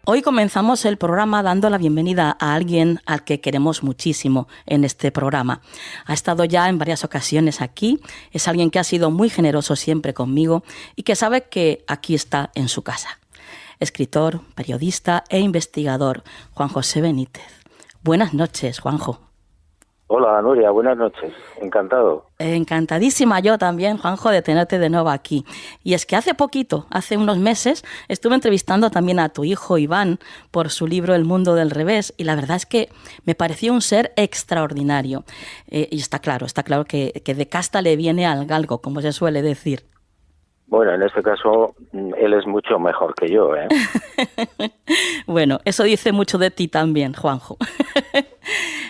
Hoy comenzamos el programa dando la bienvenida a alguien al que queremos muchísimo en este programa. Ha estado ya en varias ocasiones aquí, es alguien que ha sido muy generoso siempre conmigo y que sabe que aquí está en su casa. Escritor, periodista e investigador, Juan José Benítez. Buenas noches, Juanjo. Hola, Nuria, buenas noches. Encantado. Encantadísima yo también, Juanjo, de tenerte de nuevo aquí. Y es que hace unos meses, estuve entrevistando también a tu hijo Iván por su libro El mundo del revés, y la verdad es que me pareció un ser extraordinario. Y está claro que de casta le viene al galgo, como se suele decir. Bueno, en este caso, él es mucho mejor que yo, ¿eh? Bueno, eso dice mucho de ti también, Juanjo.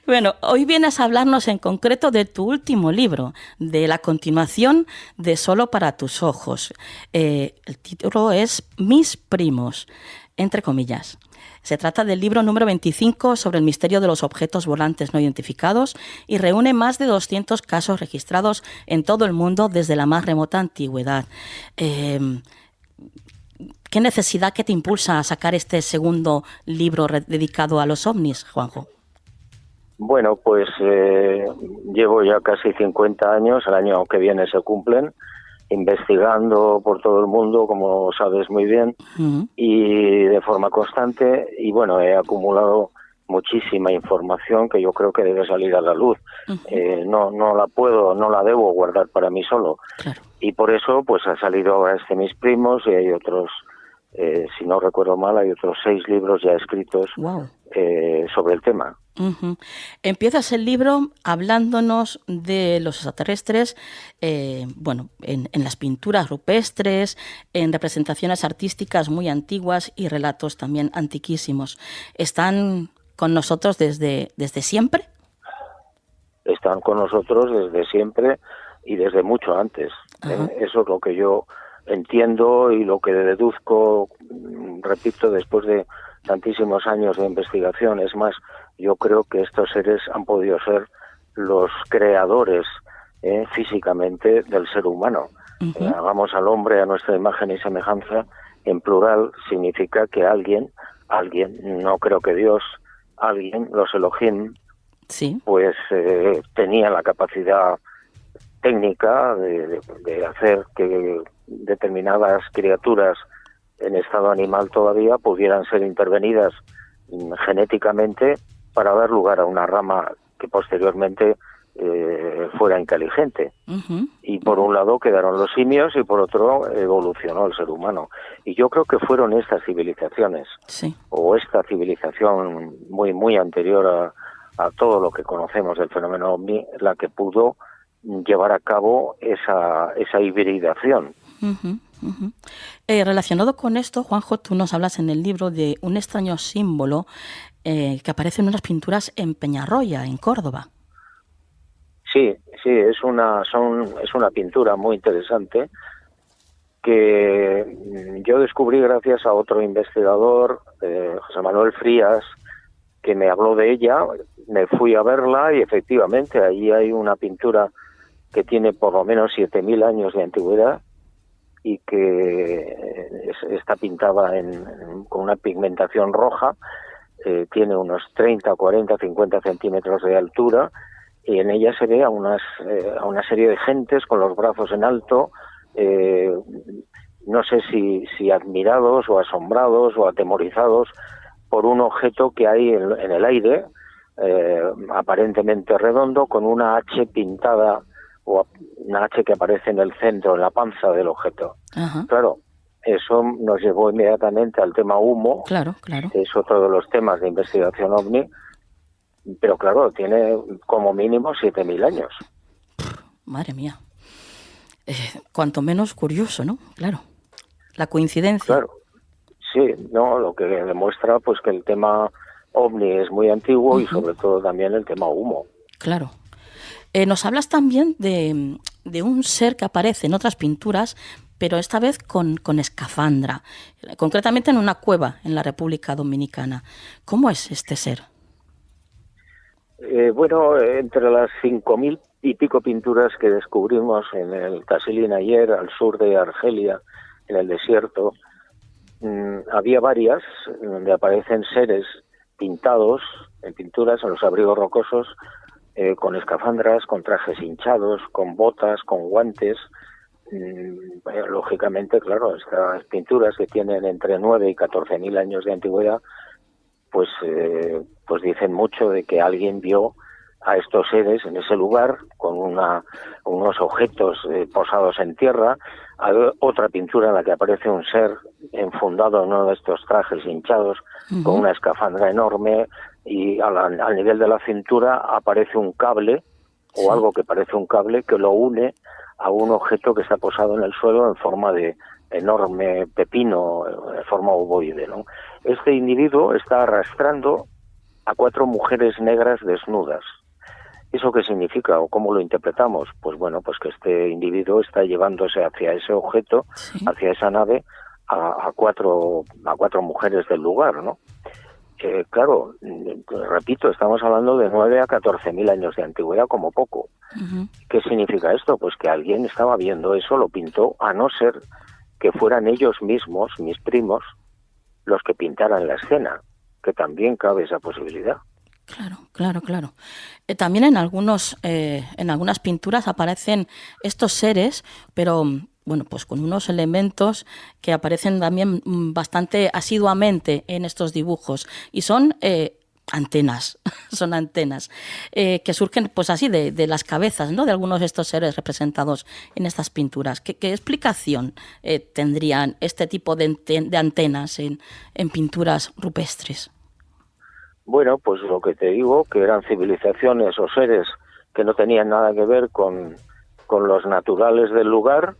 Bueno, hoy vienes a hablarnos en concreto de tu último libro, de la continuación de Solo para tus ojos. El título es Mis primos, entre comillas. Se trata del libro número 25 sobre el misterio de los objetos volantes no identificados y reúne más de 200 casos registrados en todo el mundo desde la más remota antigüedad. ¿Qué necesidad que te impulsa a sacar este segundo libro dedicado a los ovnis, Juanjo? Bueno, pues llevo ya casi 50 años, el año que viene se cumplen, investigando por todo el mundo, como sabes muy bien, y de forma constante, y bueno, he acumulado muchísima información que yo creo que debe salir a la luz. No la debo guardar para mí solo. Claro. Y por eso pues ha salido ahora Mis primos, y hay otros, si no recuerdo mal, hay otros 6 libros ya escritos. Wow. Sobre el tema. Empiezas el libro hablándonos de los extraterrestres, en las pinturas rupestres, en representaciones artísticas muy antiguas y relatos también antiquísimos. ¿Están con nosotros desde siempre? Están con nosotros desde siempre y desde mucho antes. Eso es lo que yo entiendo y lo que deduzco, repito, después de tantísimos años de investigación. Es más, yo creo que estos seres han podido ser los creadores físicamente del ser humano. Hagamos al hombre a nuestra imagen y semejanza, en plural, significa que alguien, no creo que Dios, alguien, los Elohim, sí, pues tenía la capacidad técnica de hacer que determinadas criaturas en estado animal todavía pudieran ser intervenidas genéticamente para dar lugar a una rama que posteriormente fuera inteligente. Y por un lado quedaron los simios y por otro evolucionó el ser humano. Y yo creo que fueron estas civilizaciones, sí, o esta civilización muy, muy anterior a todo lo que conocemos del fenómeno ovni, la que pudo llevar a cabo esa hibridación. Relacionado con esto, Juanjo, tú nos hablas en el libro de un extraño símbolo que aparece en unas pinturas en Peñarroya, en Córdoba. Sí, es una pintura muy interesante que yo descubrí gracias a otro investigador, José Manuel Frías, que me habló de ella. Me fui a verla y efectivamente allí hay una pintura que tiene por lo menos 7.000 años de antigüedad y que está pintada con una pigmentación roja, tiene unos 30, 40, 50 centímetros de altura, y en ella se ve a una serie de gentes con los brazos en alto, no sé si admirados o asombrados o atemorizados por un objeto que hay en el aire, aparentemente redondo, con una H pintada, o una H que aparece en el centro, en la panza del objeto. Claro, eso nos llevó inmediatamente al tema humo. Claro. Es otro de los temas de investigación ovni, pero claro, tiene como mínimo 7.000 años. Madre mía. Cuanto menos curioso, ¿no? Claro. La coincidencia. Claro. Sí, no, lo que demuestra pues que el tema ovni es muy antiguo y sobre todo también el tema humo. Claro. Nos hablas también de un ser que aparece en otras pinturas, pero esta vez con escafandra, concretamente en una cueva en la República Dominicana. ¿Cómo es este ser? Bueno, entre las 5.000 y pico pinturas que descubrimos en el Tassili N'Ajjer, al sur de Argelia, en el desierto, había varias donde aparecen seres pintados en pinturas en los abrigos rocosos, con escafandras, con trajes hinchados, con botas, con guantes. Lógicamente, claro, estas pinturas que tienen entre 9 y 14.000 años de antigüedad, pues dicen mucho de que alguien vio a estos seres en ese lugar con unos objetos posados en tierra. Hay otra pintura en la que aparece un ser enfundado en uno de estos trajes hinchados, con una escafandra enorme, y al nivel de la cintura aparece un cable, o algo que parece un cable, que lo une a un objeto que está posado en el suelo en forma de enorme pepino, en forma ovoide, ¿no? Este individuo está arrastrando a 4 mujeres negras desnudas. ¿Eso qué significa o cómo lo interpretamos? Pues bueno, pues que este individuo está llevándose hacia ese objeto, hacia esa nave, a cuatro mujeres del lugar, ¿no? Claro, repito, estamos hablando de 9 a 14.000 años de antigüedad como poco. ¿Qué significa esto? Pues que alguien estaba viendo eso, lo pintó, a no ser que fueran ellos mismos, mis primos, los que pintaran la escena, que también cabe esa posibilidad. Claro. También en algunas pinturas aparecen estos seres, pero bueno, pues con unos elementos que aparecen también bastante asiduamente en estos dibujos, y son antenas, que surgen pues así de las cabezas, ¿no?, de algunos de estos seres representados en estas pinturas. ¿Qué explicación tendrían este tipo de antenas en pinturas rupestres? Bueno, pues lo que te digo, que eran civilizaciones o seres que no tenían nada que ver con los naturales del lugar,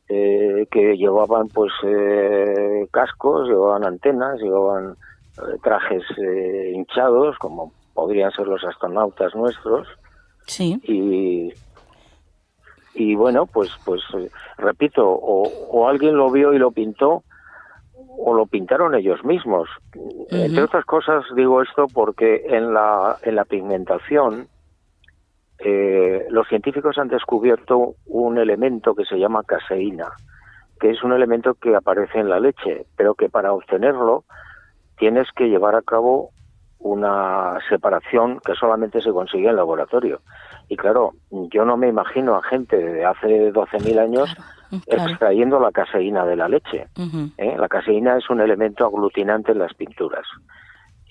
que llevaban pues cascos, llevaban antenas, llevaban trajes hinchados, como podrían ser los astronautas nuestros. Sí. Y bueno, pues repito, o alguien lo vio y lo pintó, o lo pintaron ellos mismos. Entre otras cosas digo esto porque en la pigmentación los científicos han descubierto un elemento que se llama caseína, que es un elemento que aparece en la leche, pero que para obtenerlo tienes que llevar a cabo una separación que solamente se consigue en laboratorio. Y claro, yo no me imagino a gente de hace 12.000 años extrayendo la caseína de la leche. La caseína es un elemento aglutinante en las pinturas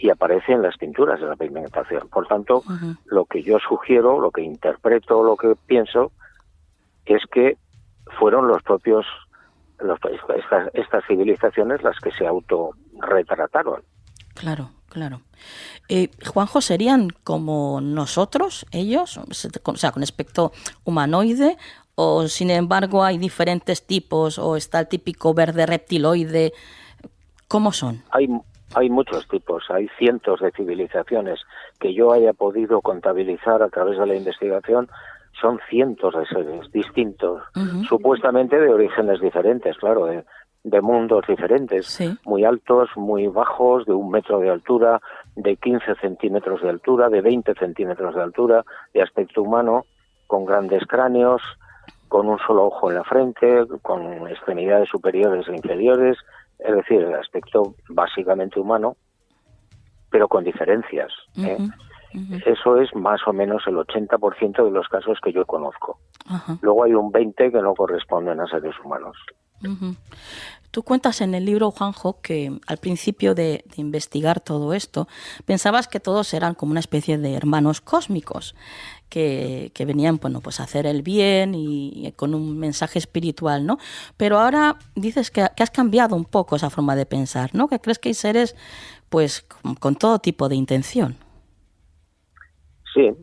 y aparece en las pinturas de la pigmentación. Por tanto, lo que yo sugiero, lo que interpreto, lo que pienso, es que fueron los propios, estas civilizaciones las que se autorretrataron. Claro. Juanjo, ¿serían como nosotros, ellos? O sea, con aspecto humanoide, o sin embargo hay diferentes tipos, o está el típico verde reptiloide. ¿Cómo son? Hay muchos tipos, hay cientos de civilizaciones que yo haya podido contabilizar a través de la investigación. Son cientos de seres distintos, supuestamente de orígenes diferentes, claro, de mundos diferentes, muy altos, muy bajos, de 1 metro de altura, de 15 centímetros de altura, de 20 centímetros de altura, de aspecto humano, con grandes cráneos, con un solo ojo en la frente, con extremidades superiores e inferiores, es decir, el aspecto básicamente humano, pero con diferencias. Eso es más o menos el 80% de los casos que yo conozco. Luego hay un 20% que no corresponden a seres humanos. Tú cuentas en el libro, Juanjo, que al principio de investigar todo esto, pensabas que todos eran como una especie de hermanos cósmicos, que venían, bueno, pues a hacer el bien y con un mensaje espiritual, ¿no? Pero ahora dices que has cambiado un poco esa forma de pensar, ¿no? Que crees que hay seres, pues, con todo tipo de intención. Sí.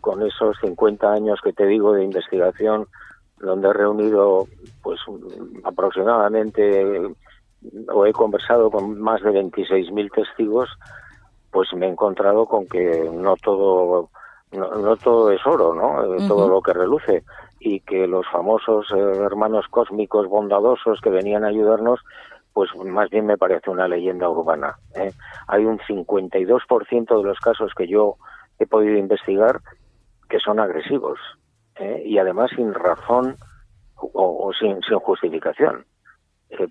Con esos 50 años que te digo de investigación, donde he reunido pues aproximadamente, o he conversado con más de 26.000 testigos, pues me he encontrado con que no todo es oro, ¿no? Todo lo que reluce, y que los famosos hermanos cósmicos bondadosos que venían a ayudarnos, pues más bien me parece una leyenda urbana. Hay un 52% de los casos que yo he podido investigar que son agresivos, y además sin razón o sin justificación.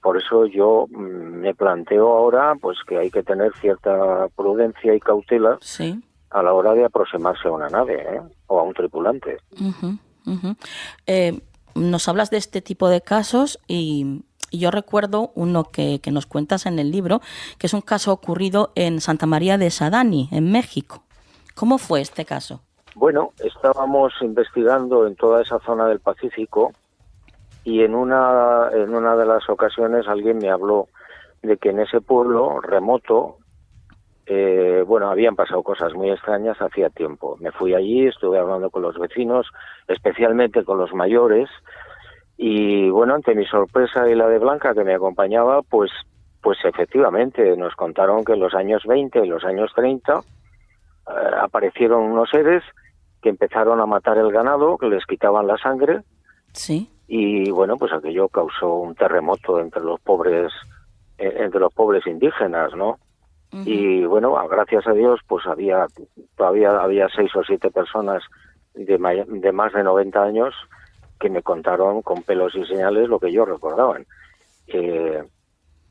Por eso yo me planteo ahora pues que hay que tener cierta prudencia y cautela Sí. a la hora de aproximarse a una nave, o a un tripulante. Ujú, ujú. Nos hablas de este tipo de casos y yo recuerdo uno que nos cuentas en el libro, que es un caso ocurrido en Santa María de Sadani, en México. ¿Cómo fue este caso? Bueno, estábamos investigando en toda esa zona del Pacífico y en una de las ocasiones alguien me habló de que en ese pueblo remoto, bueno, habían pasado cosas muy extrañas hacía tiempo. Me fui allí, estuve hablando con los vecinos, especialmente con los mayores, y bueno, ante mi sorpresa y la de Blanca que me acompañaba, pues efectivamente nos contaron que en los años 20 y los años 30 aparecieron unos seres que empezaron a matar el ganado, que les quitaban la sangre. Sí. Y bueno, pues aquello causó un terremoto entre los pobres indígenas, ¿no? Uh-huh. Y bueno, gracias a Dios, pues todavía había 6 o 7 personas de más de 90 años que me contaron con pelos y señales lo que ellos recordaban.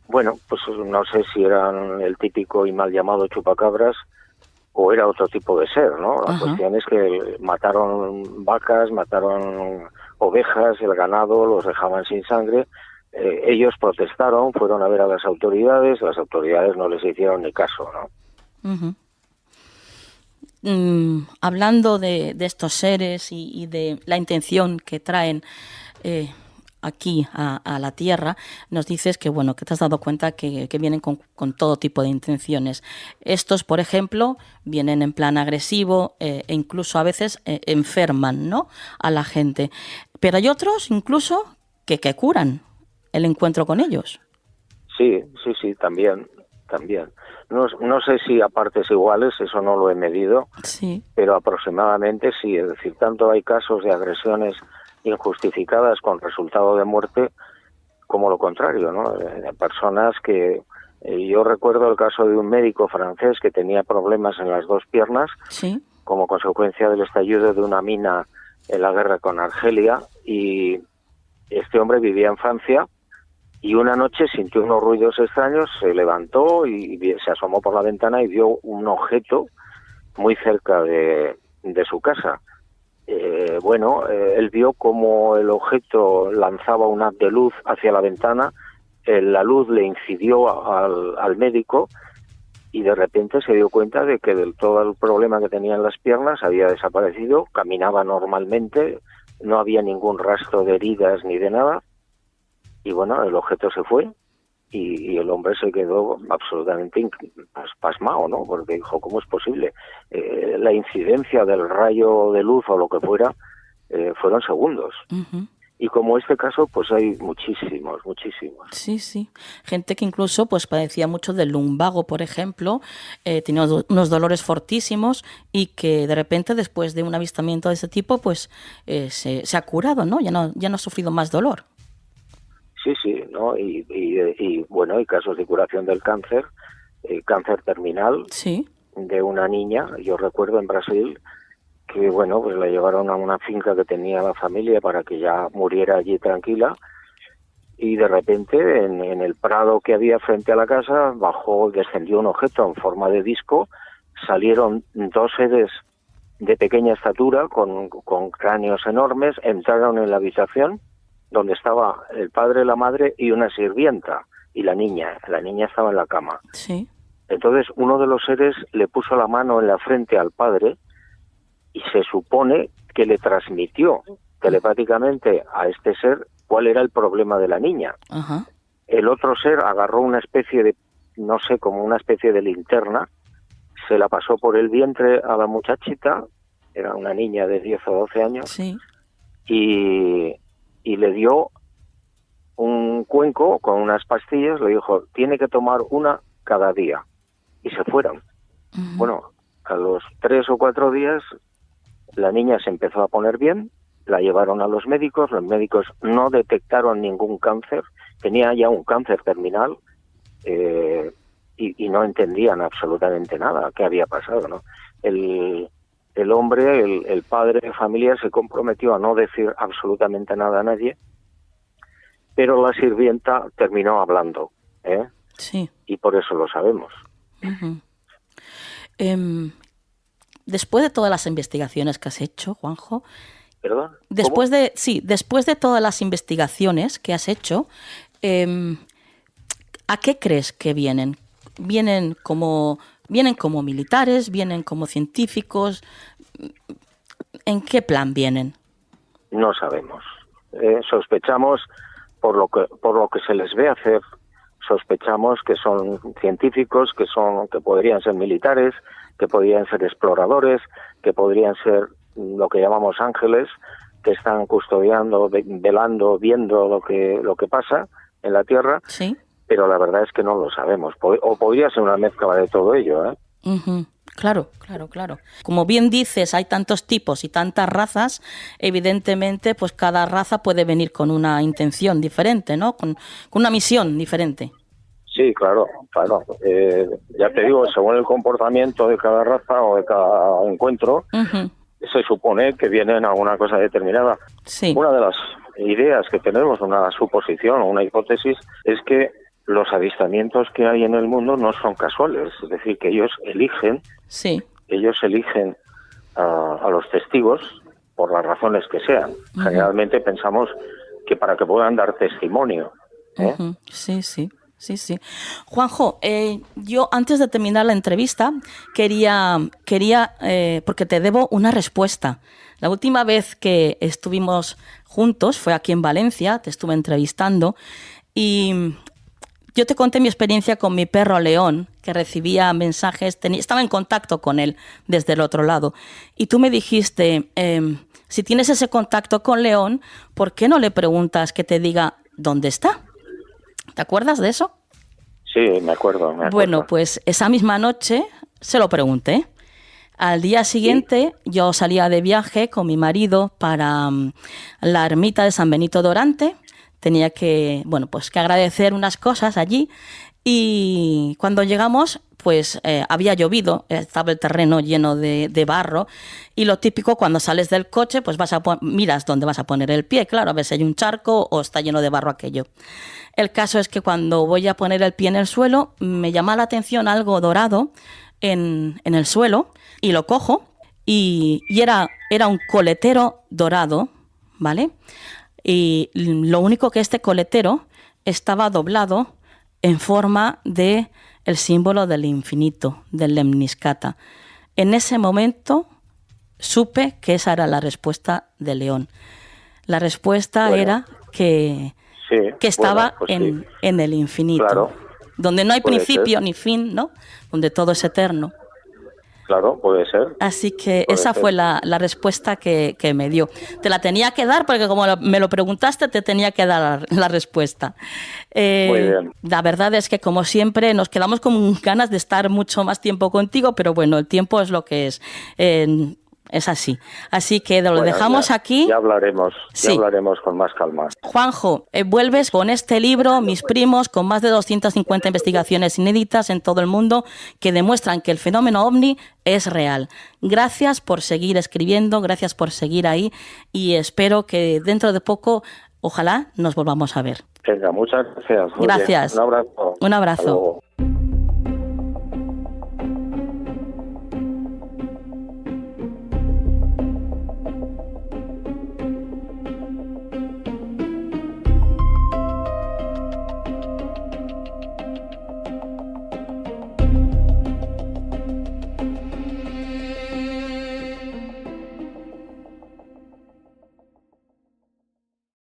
Bueno, pues no sé si eran el típico y mal llamado chupacabras o era otro tipo de ser, ¿no? La cuestión es que mataron vacas, mataron ovejas, el ganado, los dejaban sin sangre. Ellos protestaron, fueron a ver a las autoridades no les hicieron ni caso, ¿no? Uh-huh. Hablando de estos seres y de la intención que traen aquí a la Tierra, nos dices que bueno, que te has dado cuenta que vienen con todo tipo de intenciones. Estos, por ejemplo, vienen en plan agresivo e incluso a veces enferman, ¿no?, a la gente. Pero hay otros incluso que curan el encuentro con ellos. Sí, también. No sé si a partes iguales, eso no lo he medido, sí, pero aproximadamente sí. Es decir, tanto hay casos de agresiones injustificadas con resultado de muerte como lo contrario, ¿no? Personas que... yo recuerdo el caso de un médico francés que tenía problemas en las 2 piernas, sí, como consecuencia del estallido de una mina en la guerra con Argelia, y este hombre vivía en Francia y una noche sintió unos ruidos extraños, se levantó y se asomó por la ventana y vio un objeto muy cerca de su casa. Él vio como el objeto lanzaba un haz de luz hacia la ventana, la luz le incidió al médico y de repente se dio cuenta de que todo el problema que tenía en las piernas había desaparecido, caminaba normalmente, no había ningún rastro de heridas ni de nada, y bueno, el objeto se fue y el hombre se quedó absolutamente pasmado, ¿no? Porque dijo, ¿cómo es posible? La incidencia del rayo de luz o lo que fuera fueron segundos. Uh-huh. Y como este caso, pues hay muchísimos. Sí. Gente que incluso pues padecía mucho del lumbago, por ejemplo, tenía unos dolores fortísimos y que de repente después de un avistamiento de ese tipo pues se ha curado, ¿no? Ya no ha sufrido más dolor. Sí, ¿no? Y bueno, hay casos de curación del cáncer, cáncer terminal, sí, de una niña. Yo recuerdo en Brasil que, bueno, pues la llevaron a una finca que tenía la familia para que ya muriera allí tranquila, y de repente en el prado que había frente a la casa descendió un objeto en forma de disco, salieron 2 seres de pequeña estatura con cráneos enormes, entraron en la habitación donde estaba el padre, la madre y una sirvienta, y la niña estaba en la cama. Sí. Entonces uno de los seres le puso la mano en la frente al padre y se supone que le transmitió telepáticamente a este ser cuál era el problema de la niña. Ajá. El otro ser agarró una especie de, no sé, como una especie de linterna, se la pasó por el vientre a la muchachita, era una niña de 10 o 12 años, sí, y le dio un cuenco con unas pastillas, le dijo, tiene que tomar una cada día. Y se fueron. uh-huh. Bueno, a los 3 o 4 días la niña se empezó a poner bien, la llevaron a los médicos no detectaron ningún cáncer, tenía ya un cáncer terminal, y no entendían absolutamente nada qué había pasado, ¿no? El hombre, el padre de familia, se comprometió a no decir absolutamente nada a nadie, pero la sirvienta terminó hablando, ¿eh? Sí. Y por eso lo sabemos. Uh-huh. Después de todas las investigaciones que has hecho, Juanjo, ¿Perdón? después de todas las investigaciones que has hecho, ¿a qué crees que vienen? ¿Vienen como militares? ¿Vienen como científicos? ¿En qué plan vienen? No sabemos. Sospechamos por lo que se les ve hacer. Sospechamos que son científicos, que podrían ser militares, que podrían ser exploradores, que podrían ser lo que llamamos ángeles, que están custodiando, velando, viendo lo que pasa en la Tierra. Sí. Pero la verdad es que no lo sabemos. O podría ser una mezcla de todo ello, ¿eh? Uh-huh. Claro. Como bien dices, hay tantos tipos y tantas razas, evidentemente, pues cada raza puede venir con una intención diferente, ¿no? Con una misión diferente. Sí, claro. Ya te digo, según el comportamiento de cada raza o de cada encuentro, uh-huh, se supone que vienen a una cosa determinada. Sí. Una de las ideas que tenemos, una suposición o una hipótesis, es que los avistamientos que hay en el mundo no son casuales, es decir, que ellos eligen, a los testigos por las razones que sean. Uh-huh. Generalmente pensamos que para que puedan dar testimonio, ¿eh? Uh-huh. Sí. Juanjo, yo antes de terminar la entrevista quería porque te debo una respuesta. La última vez que estuvimos juntos fue aquí en Valencia, te estuve entrevistando y yo te conté mi experiencia con mi perro León, que recibía mensajes, estaba en contacto con él desde el otro lado. Y tú me dijiste, si tienes ese contacto con León, ¿por qué no le preguntas que te diga dónde está? ¿Te acuerdas de eso? Sí, me acuerdo. Bueno, pues esa misma noche se lo pregunté. Al día siguiente yo salía de viaje con mi marido para la ermita de San Benito de Orante. Tenía que agradecer unas cosas allí y cuando llegamos pues había llovido, estaba el terreno lleno de barro y lo típico cuando sales del coche pues miras dónde vas a poner el pie, claro, a ver si hay un charco o está lleno de barro aquello. El caso es que cuando voy a poner el pie en el suelo me llama la atención algo dorado en el suelo y lo cojo y era un coletero dorado, ¿vale? Y lo único que este coletero estaba doblado en forma de el símbolo del infinito, del Lemniscata. En ese momento supe que esa era la respuesta de León. La respuesta era que estaba en el infinito, claro, donde no hay principio ni fin, ¿no? Donde todo es eterno. Claro, puede ser. Así que esa fue la respuesta que me dio. Te la tenía que dar porque como me lo preguntaste, te tenía que dar la respuesta. Muy bien. La verdad es que, como siempre, nos quedamos con ganas de estar mucho más tiempo contigo, pero bueno, el tiempo es lo que es. Es así. Así que lo dejamos aquí. Ya hablaremos con más calma. Juanjo, vuelves con este libro, Mis primos, con más de 250 investigaciones inéditas en todo el mundo que demuestran que el fenómeno ovni es real. Gracias por seguir escribiendo, gracias por seguir ahí y espero que dentro de poco, ojalá, nos volvamos a ver. Venga, muchas gracias. Gracias. Un abrazo. Un abrazo. Hasta luego.